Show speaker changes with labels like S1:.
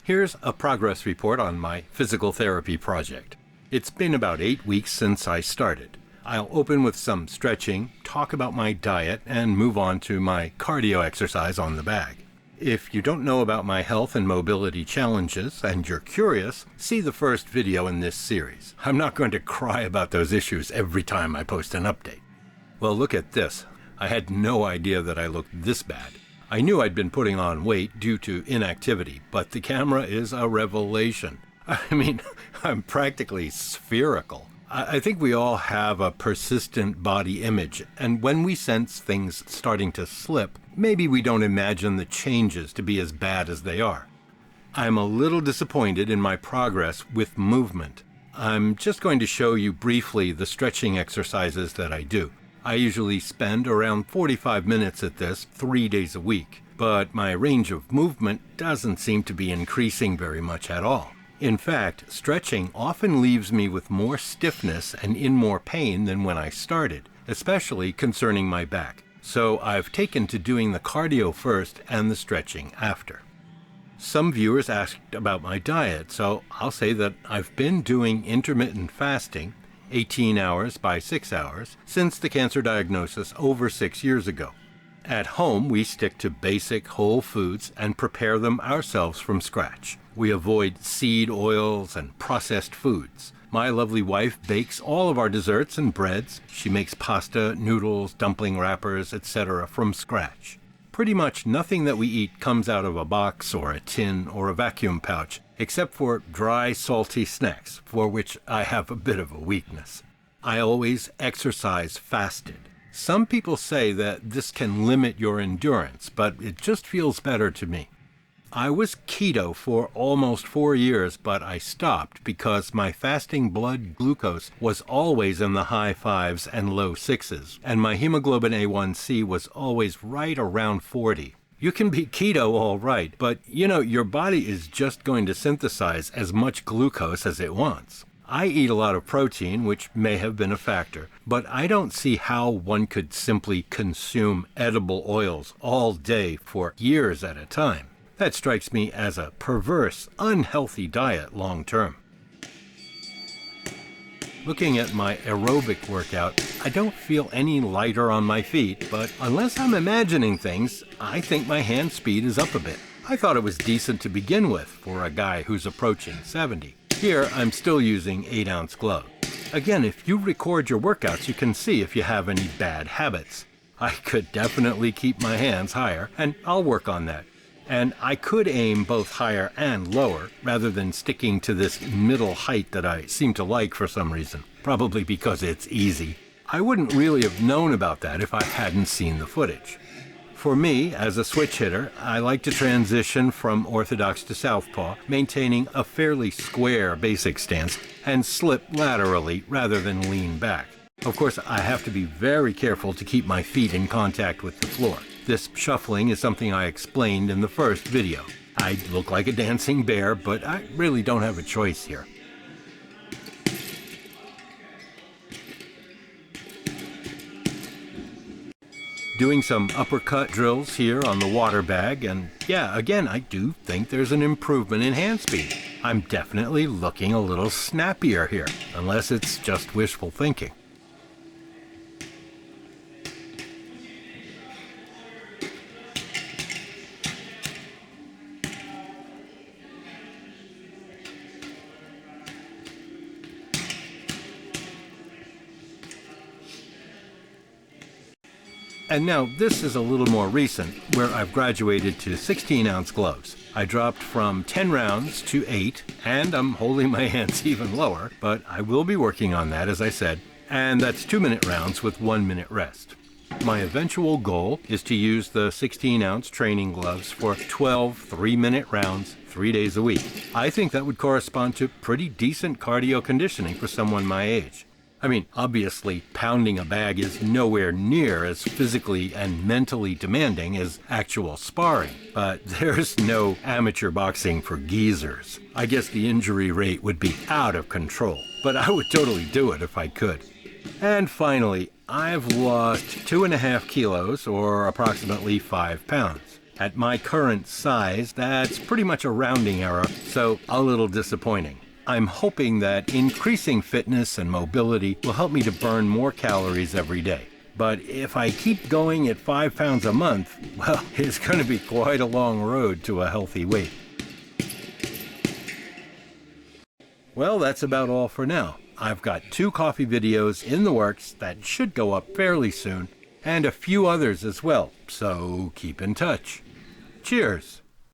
S1: Here's a progress report on my physical therapy project. It's been about 8 weeks since I started. I'll open with some stretching, talk about my diet, and move on to my cardio exercise on the bag. If you don't know about my health and mobility challenges and you're curious, see the first video in this series. I'm not going to cry about those issues every time I post an update. Well, look at this. I had no idea that I looked this bad. I knew I'd been putting on weight due to inactivity, but the camera is a revelation. I mean, I'm practically spherical. I think we all have a persistent body image, and when we sense things starting to slip, maybe we don't imagine the changes to be as bad as they are. I'm a little disappointed in my progress with movement. I'm just going to show you briefly the stretching exercises that I do. I usually spend around 45 minutes at this 3 days a week, but my range of movement doesn't seem to be increasing very much at all. In fact, stretching often leaves me with more stiffness and in more pain than when I started, especially concerning my back. So I've taken to doing the cardio first and the stretching after. Some viewers asked about my diet, so I'll say that I've been doing intermittent fasting, 18 hours by 6 hours, since the cancer diagnosis over 6 years ago. At home, we stick to basic whole foods and prepare them ourselves from scratch. We avoid seed oils and processed foods. My lovely wife bakes all of our desserts and breads. She makes pasta, noodles, dumpling wrappers, etc. from scratch. Pretty much nothing that we eat comes out of a box or a tin or a vacuum pouch, except for dry, salty snacks, for which I have a bit of a weakness. I always exercise fasted. Some people say that this can limit your endurance, but it just feels better to me. I was keto for almost 4 years, but I stopped because my fasting blood glucose was always in the high 5s and low 6s, and my hemoglobin A1C was always right around 40. You can be keto all right, but your body is just going to synthesize as much glucose as it wants. I eat a lot of protein, which may have been a factor, but I don't see how one could simply consume edible oils all day for years at a time. That strikes me as a perverse, unhealthy diet long term. Looking at my aerobic workout, I don't feel any lighter on my feet, but unless I'm imagining things, I think my hand speed is up a bit. I thought it was decent to begin with for a guy who's approaching 70. Here, I'm still using 8-ounce gloves. Again, if you record your workouts, you can see if you have any bad habits. I could definitely keep my hands higher, and I'll work on that. And I could aim both higher and lower, rather than sticking to this middle height that I seem to like for some reason, probably because it's easy. I wouldn't really have known about that if I hadn't seen the footage. For me, as a switch hitter, I like to transition from orthodox to southpaw, maintaining a fairly square basic stance, and slip laterally rather than lean back. Of course, I have to be very careful to keep my feet in contact with the floor. This shuffling is something I explained in the first video. I look like a dancing bear, but I really don't have a choice here. Doing some uppercut drills here on the water bag, and yeah, again, I do think there's an improvement in hand speed. I'm definitely looking a little snappier here, unless it's just wishful thinking. And now this is a little more recent, where I've graduated to 16-ounce gloves. I dropped from 10 rounds to 8, and I'm holding my hands even lower, but I will be working on that, as I said, and that's 2-minute rounds with 1-minute rest. My eventual goal is to use the 16-ounce training gloves for 12 3-minute rounds 3 days a week. I think that would correspond to pretty decent cardio conditioning for someone my age. I mean, obviously, pounding a bag is nowhere near as physically and mentally demanding as actual sparring, but there's no amateur boxing for geezers. I guess the injury rate would be out of control, but I would totally do it if I could. And finally, I've lost 2.5 kilos, or approximately 5 pounds. At my current size, that's pretty much a rounding error, so a little disappointing. I'm hoping that increasing fitness and mobility will help me to burn more calories every day. But if I keep going at 5 pounds a month, well, it's going to be quite a long road to a healthy weight. Well, that's about all for now. I've got 2 coffee videos in the works that should go up fairly soon, and a few others as well, so keep in touch. Cheers!